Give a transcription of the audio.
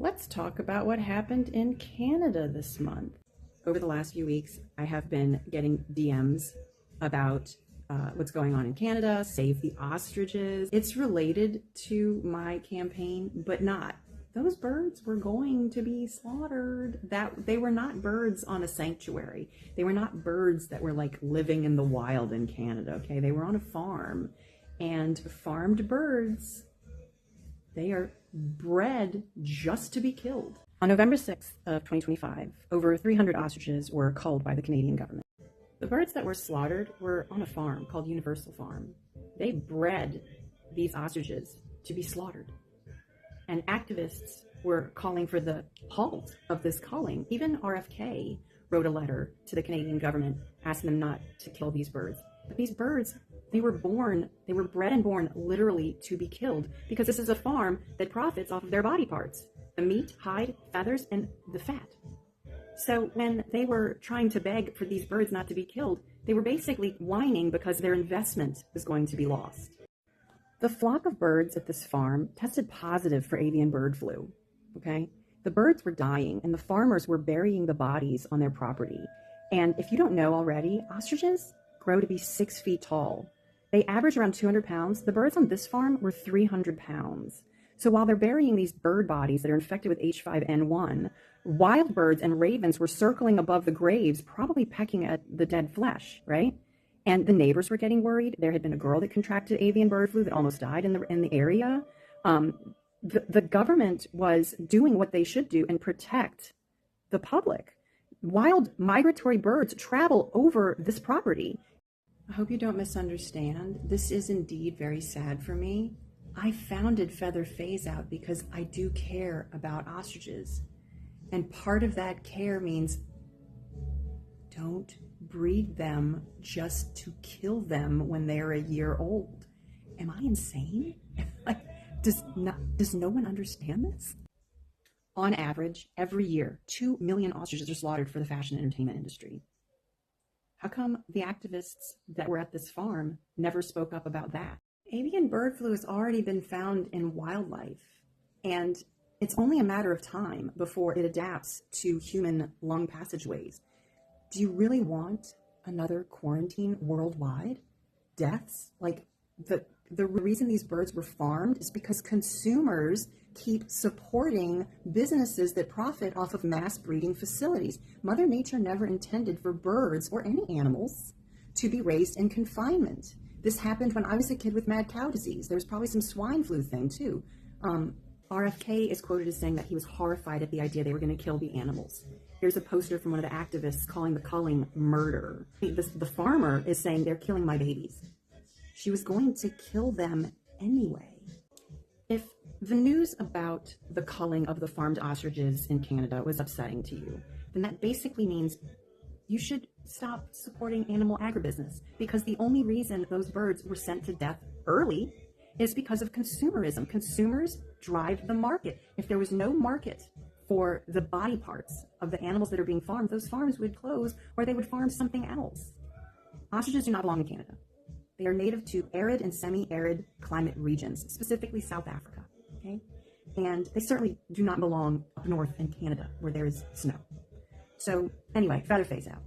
Let's talk about what happened in Canada this month. Over the last few weeks, I have been getting DMs about what's going on in Canada, save the ostriches. It's related to my campaign, but not. Those birds were going to be slaughtered. They were not birds on a sanctuary. They were not birds that were like living in the wild in Canada, okay? They were on a farm, and farmed birds, they are bred just to be killed. On November 6th of 2025, over 300 ostriches were culled by the Canadian government. The birds that were slaughtered were on a farm called Universal Farm. They bred these ostriches to be slaughtered. And activists were calling for the halt of this culling. Even RFK wrote a letter to the Canadian government asking them not to kill these birds. But these birds, they were bred and born literally to be killed, because this is a farm that profits off of their body parts, the meat, hide, feathers, and the fat. So when they were trying to beg for these birds not to be killed, they were basically whining because their investment was going to be lost. The flock of birds at this farm tested positive for avian bird flu, okay? The birds were dying, and the farmers were burying the bodies on their property. And if you don't know already, ostriches grow to be 6 feet tall. They average around 200 pounds. The birds on this farm were 300 pounds. So while they're burying these bird bodies that are infected with H5N1, wild birds and ravens were circling above the graves, probably pecking at the dead flesh, right? And the neighbors were getting worried. There had been a girl that contracted avian bird flu that almost died in the area. The government was doing what they should do and protect the public. Wild migratory birds travel over this property. I hope you don't misunderstand. This is indeed very sad for me. I founded Feather Phase Out because I do care about ostriches. And part of that care means don't breed them just to kill them when they're a year old. Am I insane? Like, does no one understand this? On average, every year, 2 million ostriches are slaughtered for the fashion and entertainment industry. How come the activists that were at this farm never spoke up about that? Avian bird flu has already been found in wildlife, and it's only a matter of time before it adapts to human lung passageways. Do you really want another quarantine worldwide? Deaths? Like, the reason these birds were farmed is because consumers keep supporting businesses that profit off of mass breeding facilities. Mother Nature never intended for birds or any animals to be raised in confinement. This happened when I was a kid with mad cow disease. There was probably some swine flu thing too. RFK is quoted as saying that he was horrified at the idea they were going to kill the animals. Here's a poster from one of the activists calling the culling murder. The farmer is saying they're killing my babies. She was going to kill them anyway. If the news about the culling of the farmed ostriches in Canada was upsetting to you, then that basically means you should stop supporting animal agribusiness, because the only reason those birds were sent to death early is because of consumerism. Consumers drive the market. If there was no market for the body parts of the animals that are being farmed, those farms would close, or they would farm something else. Ostriches do not belong in Canada. They are native to arid and semi-arid climate regions, specifically South Africa, okay? And they certainly do not belong up north in Canada where there is snow. So anyway, Feather Phase Out.